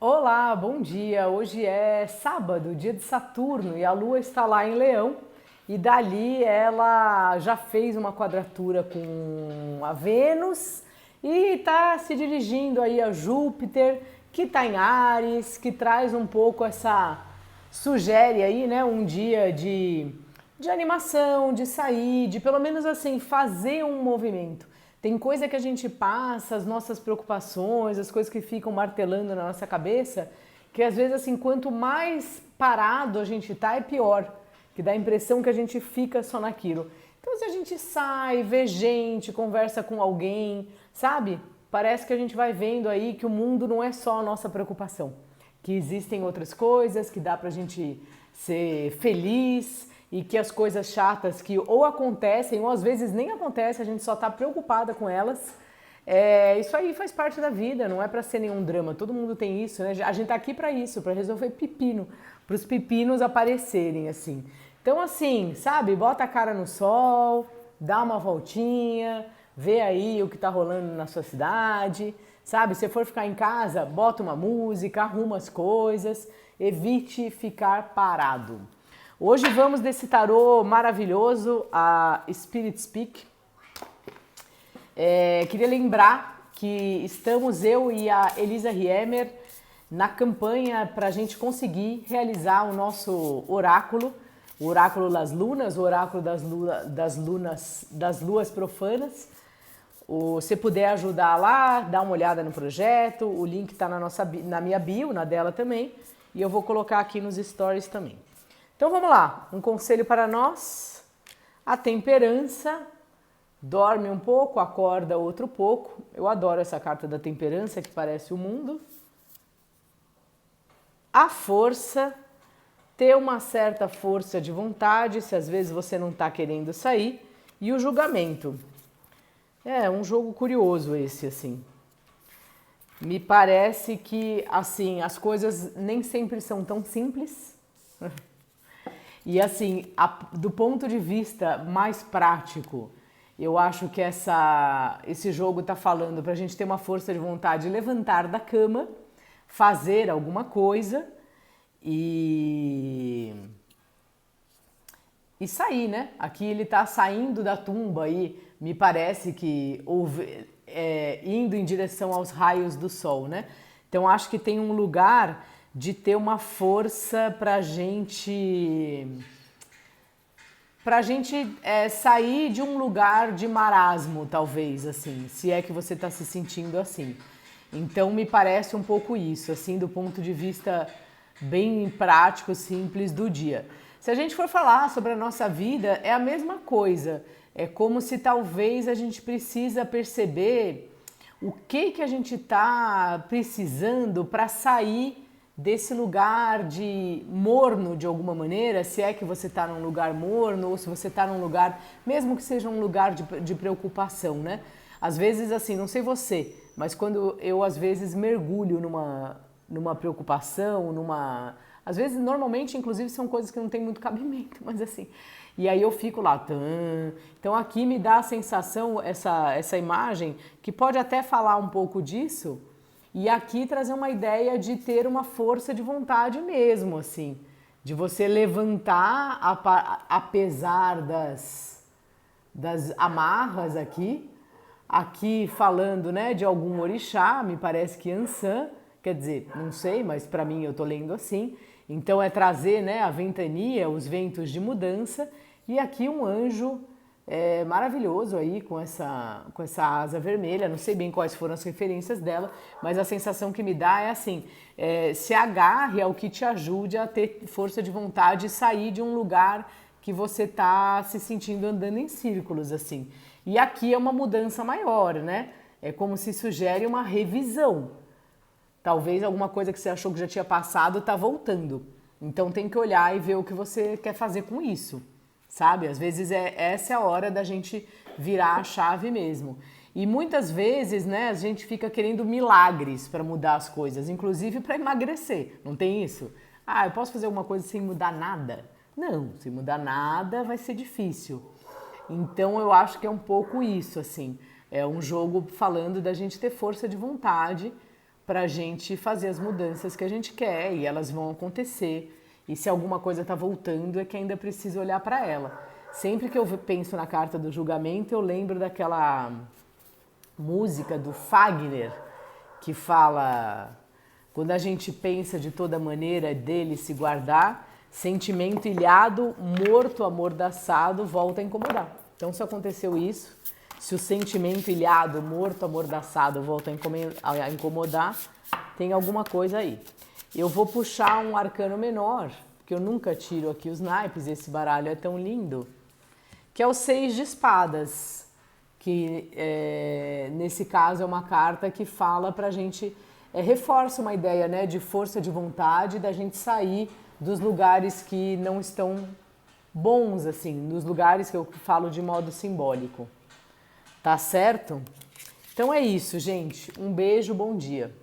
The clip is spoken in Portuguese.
Olá, bom dia. Hoje é sábado, dia de Saturno, e a Lua está lá em Leão. E dali ela já fez uma quadratura com a Vênus e está se dirigindo aí a Júpiter, que está em Áries, que traz um pouco sugere aí, né, um dia de animação, de sair, de pelo menos assim fazer um movimento. Tem coisa que a gente passa, as nossas preocupações, as coisas que ficam martelando na nossa cabeça, que às vezes assim, quanto mais parado a gente tá, é pior, que dá a impressão que a gente fica só naquilo. Então se a gente sai, vê gente, conversa com alguém, sabe? Parece que a gente vai vendo aí que o mundo não é só a nossa preocupação, que existem outras coisas, que dá pra gente ser feliz e que as coisas chatas que ou acontecem ou às vezes nem acontecem, a gente só tá preocupada com elas. Isso aí faz parte da vida, não é pra ser nenhum drama. Todo mundo tem isso, né? A gente tá aqui pra isso, pra resolver pepino, pros pepinos aparecerem assim. Então assim, sabe? Bota a cara no sol, dá uma voltinha, vê aí o que tá rolando na sua cidade, sabe? Se for ficar em casa, bota uma música, arruma as coisas, evite ficar parado. Hoje vamos desse tarô maravilhoso, a Spirit Speak. Queria lembrar que estamos eu e a Elisa Riemer na campanha para a gente conseguir realizar o nosso oráculo, o oráculo das lunas, o oráculo das luas profanas. Se puder ajudar lá, dá uma olhada no projeto, o link está na minha bio, na dela também, e eu vou colocar aqui nos stories também. Então vamos lá, um conselho para nós, a temperança, dorme um pouco, acorda outro pouco. Eu adoro essa carta da temperança que parece o mundo. A força, ter uma certa força de vontade, se às vezes você não está querendo sair. E o julgamento. É um jogo curioso esse, assim. Me parece que, assim, as coisas nem sempre são tão simples. E assim, do ponto de vista mais prático, eu acho que esse jogo está falando para a gente ter uma força de vontade de levantar da cama, fazer alguma coisa e sair, né? Aqui ele está saindo da tumba e me parece que indo em direção aos raios do sol, né? Então acho que tem um lugar de ter uma força pra gente sair de um lugar de marasmo, talvez, assim, se é que você está se sentindo assim. Então me parece um pouco isso, assim, do ponto de vista bem prático, simples do dia. Se a gente for falar sobre a nossa vida, é a mesma coisa. É como se talvez a gente precisa perceber o que a gente está precisando para sair desse lugar de morno de alguma maneira, se é que você está num lugar morno ou se você está num lugar, mesmo que seja um lugar de preocupação, né? Às vezes, assim, não sei você, mas quando eu às vezes mergulho numa preocupação, às vezes, normalmente, inclusive, são coisas que não tem muito cabimento, mas assim, e aí eu fico lá, então aqui me dá a sensação, essa imagem, que pode até falar um pouco disso, e aqui trazer uma ideia de ter uma força de vontade mesmo, assim, de você levantar apesar das amarras aqui falando, né, de algum orixá, me parece que Ansan, quer dizer, não sei, mas para mim eu tô lendo assim, então é trazer, né, a ventania, os ventos de mudança, e aqui um anjo maravilhoso aí com essa asa vermelha, não sei bem quais foram as referências dela, mas a sensação que me dá é assim, se agarre ao que te ajude a ter força de vontade e sair de um lugar que você tá se sentindo andando em círculos, assim. E aqui é uma mudança maior, né? É como se sugere uma revisão. Talvez alguma coisa que você achou que já tinha passado tá voltando. Então tem que olhar e ver o que você quer fazer com isso, sabe? Às vezes essa é a hora da gente virar a chave mesmo. E muitas vezes, né, a gente fica querendo milagres para mudar as coisas, inclusive para emagrecer. Não tem isso? Ah, eu posso fazer alguma coisa sem mudar nada? Não, sem mudar nada vai ser difícil. Então eu acho que é um pouco isso, assim. É um jogo falando da gente ter força de vontade para a gente fazer as mudanças que a gente quer e elas vão acontecer. E se alguma coisa está voltando, é que ainda precisa olhar para ela. Sempre que eu penso na carta do julgamento, eu lembro daquela música do Fagner, que fala: quando a gente pensa de toda maneira dele se guardar, sentimento ilhado, morto, amordaçado, volta a incomodar. Então, se aconteceu isso, se o sentimento ilhado, morto, amordaçado volta a incomodar, tem alguma coisa aí. Eu vou puxar um arcano menor, porque eu nunca tiro aqui os naipes, esse baralho é tão lindo, que é o 6 de espadas, que nesse caso é uma carta que fala pra gente, reforça uma ideia, né, de força de vontade, da gente sair dos lugares que não estão bons, assim, nos lugares que eu falo de modo simbólico. Tá certo? Então é isso, gente. Um beijo, bom dia.